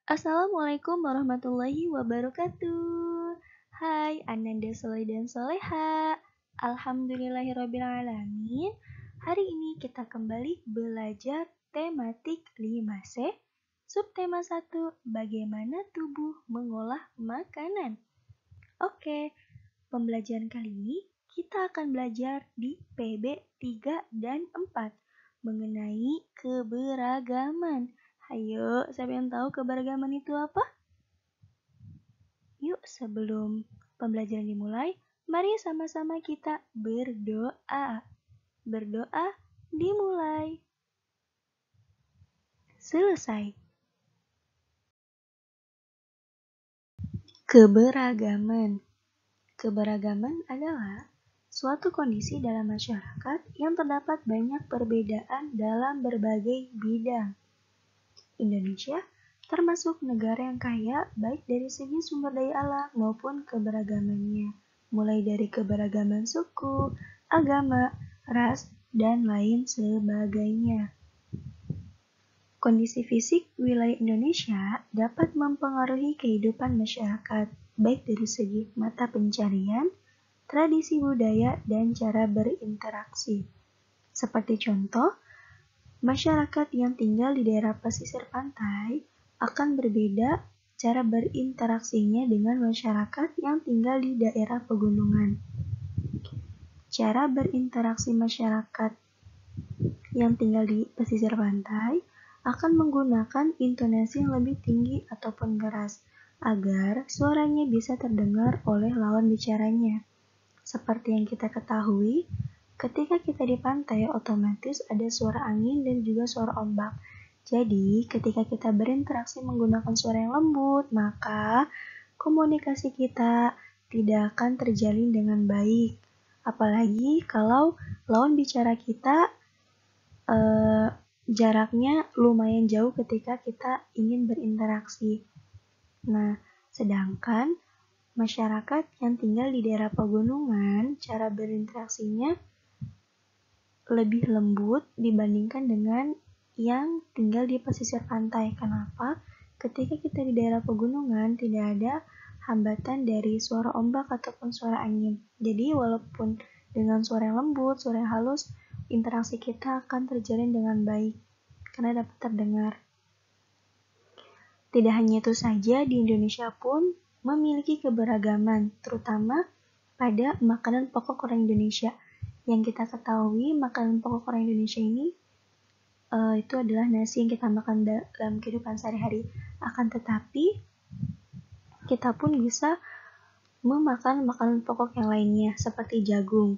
Assalamualaikum warahmatullahi wabarakatuh. Hai Ananda Soleh dan Soleha. Alhamdulillahirrabbilalamin. Hari ini kita kembali belajar tematik 5C, subtema 1, bagaimana tubuh mengolah makanan. Oke, pembelajaran kali ini kita akan belajar di PB 3 dan 4 mengenai keberagaman. Ayo, siapa yang tahu keberagaman itu apa? Yuk, sebelum pembelajaran dimulai, mari sama-sama kita berdoa. Berdoa dimulai. Selesai. Keberagaman. Keberagaman adalah suatu kondisi dalam masyarakat yang terdapat banyak perbedaan dalam berbagai bidang. Indonesia termasuk negara yang kaya baik dari segi sumber daya alam maupun keberagamannya, mulai dari keberagaman suku, agama, ras, dan lain sebagainya. Kondisi fisik wilayah Indonesia dapat mempengaruhi kehidupan masyarakat, baik dari segi mata pencarian, tradisi budaya, dan cara berinteraksi. Seperti contoh, masyarakat yang tinggal di daerah pesisir pantai akan berbeda cara berinteraksinya dengan masyarakat yang tinggal di daerah pegunungan. Cara berinteraksi masyarakat yang tinggal di pesisir pantai akan menggunakan intonasi yang lebih tinggi ataupun keras agar suaranya bisa terdengar oleh lawan bicaranya. Seperti yang kita ketahui, ketika kita di pantai, otomatis ada suara angin dan juga suara ombak. Jadi, ketika kita berinteraksi menggunakan suara yang lembut, maka komunikasi kita tidak akan terjalin dengan baik. Apalagi kalau lawan bicara kita jaraknya lumayan jauh ketika kita ingin berinteraksi. Nah, sedangkan masyarakat yang tinggal di daerah pegunungan, cara berinteraksinya lebih lembut dibandingkan dengan yang tinggal di pesisir pantai. Kenapa? Ketika kita di daerah pegunungan, tidak ada hambatan dari suara ombak ataupun suara angin. Jadi, walaupun dengan suara yang lembut, suara yang halus, interaksi kita akan terjalin dengan baik, karena dapat terdengar. Tidak hanya itu saja, di Indonesia pun memiliki keberagaman, terutama pada makanan pokok orang Indonesia. Yang kita ketahui, makanan pokok orang Indonesia ini itu adalah nasi yang kita makan dalam kehidupan sehari-hari. Akan tetapi, kita pun bisa memakan makanan pokok yang lainnya, seperti jagung.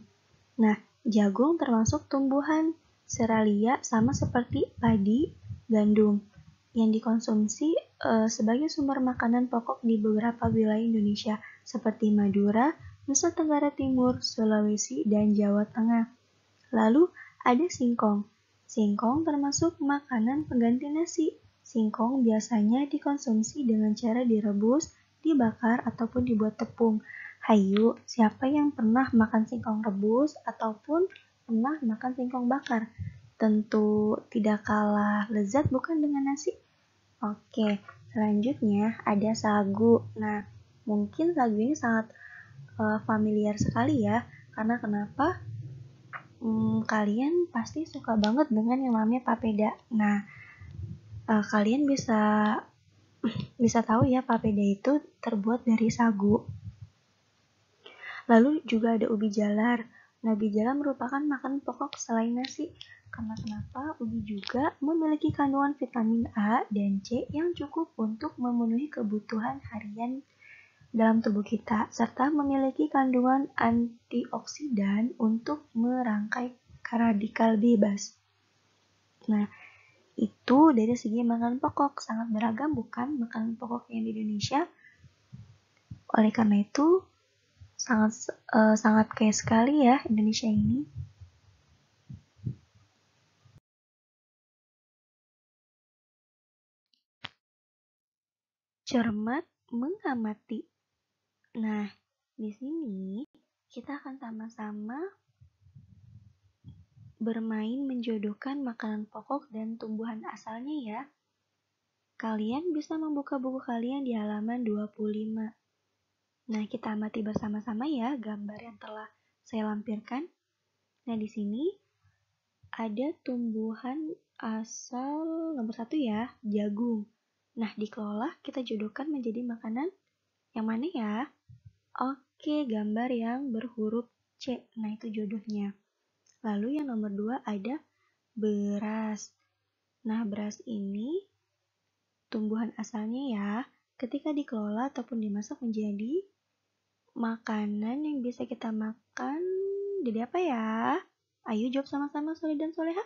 Nah, jagung termasuk tumbuhan seralia sama seperti padi, gandum, yang dikonsumsi sebagai sumber makanan pokok di beberapa wilayah Indonesia seperti Madura, Nusa Tenggara Timur, Sulawesi, dan Jawa Tengah. Lalu ada singkong. Singkong termasuk makanan pengganti nasi. Singkong biasanya dikonsumsi dengan cara direbus, dibakar, ataupun dibuat tepung. Hayu, siapa yang pernah makan singkong rebus ataupun pernah makan singkong bakar? Tentu tidak kalah lezat bukan dengan nasi? Oke, selanjutnya ada sagu. Nah, mungkin sagu ini sangat familiar sekali ya, karena kenapa? Kalian pasti suka banget dengan yang namanya papeda. Nah, kalian bisa tahu ya, papeda itu terbuat dari sagu. Lalu juga ada ubi jalar. Nah, ubi jalar merupakan makanan pokok selain nasi. Karena kenapa? Ubi juga memiliki kandungan vitamin A dan C yang cukup untuk memenuhi kebutuhan harian dalam tubuh kita, serta memiliki kandungan antioksidan untuk merangkai radikal bebas. Nah, itu dari segi makanan pokok, sangat beragam bukan makanan pokok yang di Indonesia. Oleh karena itu, sangat kaya sekali ya Indonesia ini. Cermat mengamati. Nah, di sini kita akan sama-sama bermain menjodohkan makanan pokok dan tumbuhan asalnya ya. Kalian bisa membuka buku kalian di halaman 25. Nah, kita amati bersama-sama ya gambar yang telah saya lampirkan. Nah, di sini ada tumbuhan asal nomor 1 ya, jagung. Nah, dikelola kita jodohkan menjadi makanan yang mana ya? Oke, gambar yang berhuruf C. Nah, itu jodohnya. Lalu yang nomor 2 ada beras. Nah, beras ini tumbuhan asalnya ya, ketika dikelola ataupun dimasak menjadi makanan yang bisa kita makan, jadi apa ya? Ayo jawab sama-sama Soleh dan Soleha.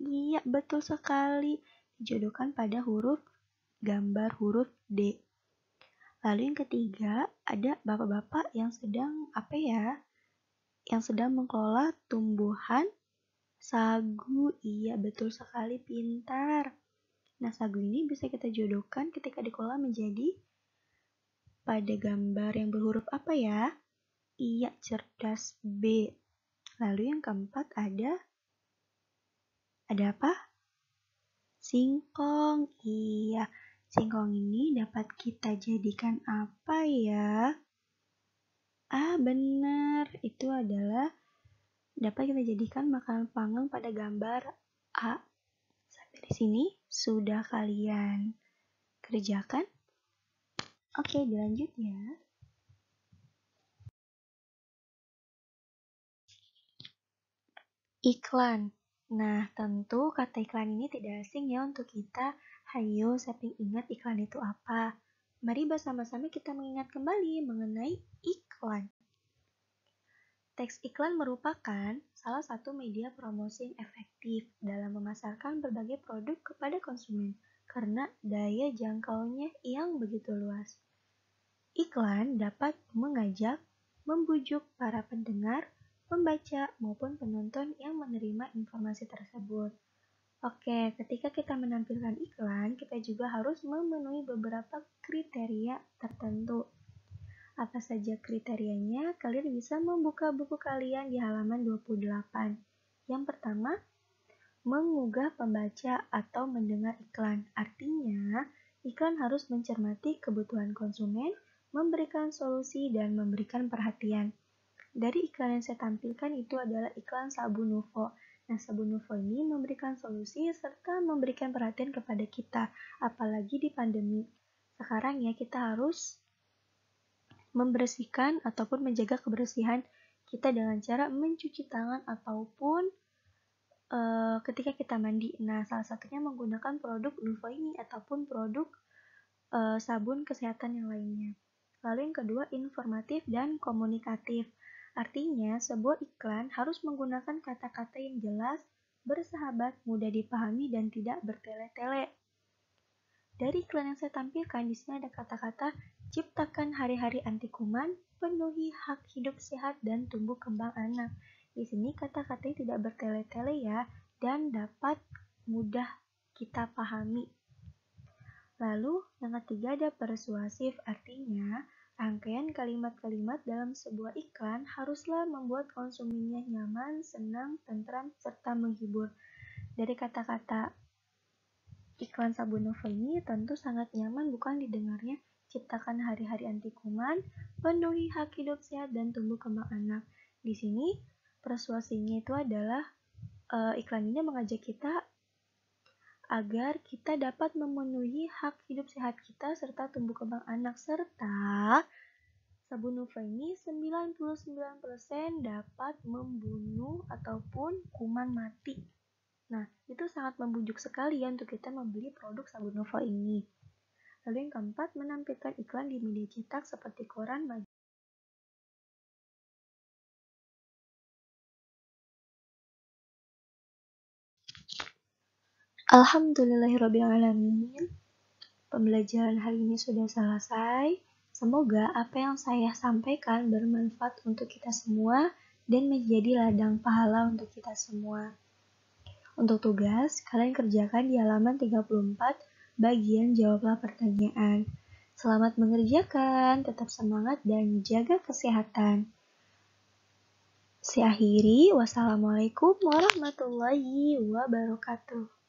Iya, betul sekali. Dijodohkan pada gambar huruf D. Lalu yang ketiga, ada bapak-bapak yang sedang apa ya? Yang sedang mengelola tumbuhan sagu. Iya, betul sekali, pintar. Nah, sagu ini bisa kita jodohkan ketika dikelola menjadi pada gambar yang berhuruf apa ya? Iya, cerdas, B. Lalu yang keempat ada apa? Singkong. Iya, singkong ini dapat kita jadikan apa ya? Benar. Itu adalah dapat kita jadikan makanan panggang pada gambar A. Sampai di sini sudah kalian kerjakan? Oke, dilanjut ya. Iklan. Nah, tentu kata iklan ini tidak asing ya untuk kita. Hayo, siapa ingat iklan itu apa? Mari bersama-sama kita mengingat kembali mengenai iklan. Teks iklan merupakan salah satu media promosi yang efektif dalam memasarkan berbagai produk kepada konsumen karena daya jangkaunya yang begitu luas. Iklan dapat mengajak, membujuk para pendengar, pembaca, maupun penonton yang menerima informasi tersebut. Oke, ketika kita menampilkan iklan, kita juga harus memenuhi beberapa kriteria tertentu. Apa saja kriterianya? Kalian bisa membuka buku kalian di halaman 28. Yang pertama, menggugah pembaca atau mendengar iklan. Artinya, iklan harus mencermati kebutuhan konsumen, memberikan solusi, dan memberikan perhatian. Dari iklan yang saya tampilkan itu adalah iklan sabun Nuvo. Nah, sabun Nuvo ini memberikan solusi serta memberikan perhatian kepada kita, apalagi di pandemi. Sekarang ya kita harus membersihkan ataupun menjaga kebersihan kita dengan cara mencuci tangan ataupun ketika kita mandi. Nah, salah satunya menggunakan produk Nuvo ini ataupun produk sabun kesehatan yang lainnya. Lalu yang kedua, informatif dan komunikatif. Artinya, sebuah iklan harus menggunakan kata-kata yang jelas, bersahabat, mudah dipahami, dan tidak bertele-tele. Dari iklan yang saya tampilkan, di sini ada kata-kata ciptakan hari-hari anti kuman, penuhi hak hidup sehat, dan tumbuh kembang anak. Di sini kata-katanya tidak bertele-tele ya, dan dapat mudah kita pahami. Lalu, yang ketiga ada persuasif, artinya rangkaian kalimat-kalimat dalam sebuah iklan haruslah membuat konsumennya nyaman, senang, tentram, serta menghibur. Dari kata-kata iklan sabun Nuvo ini tentu sangat nyaman bukan didengarnya, ciptakan hari-hari anti kuman, penuhi hak hidup sehat, dan tumbuh kembang anak. Di sini persuasinya itu adalah iklan ini mengajak kita agar kita dapat memenuhi hak hidup sehat kita serta tumbuh kembang anak, serta sabun Nuvo ini 99% dapat membunuh ataupun kuman mati. Nah, itu sangat membujuk sekali ya untuk kita membeli produk sabun Nuvo ini. Lalu yang keempat, menampilkan iklan di media cetak seperti koran, majalah. Alhamdulillahirrabbilalamin. Pembelajaran hari ini sudah selesai. Semoga apa yang saya sampaikan bermanfaat untuk kita semua dan menjadi ladang pahala untuk kita semua. Untuk tugas, kalian kerjakan di halaman 34, bagian jawablah pertanyaan. Selamat mengerjakan, tetap semangat dan jaga kesehatan. Saya akhiri, wassalamualaikum warahmatullahi wabarakatuh.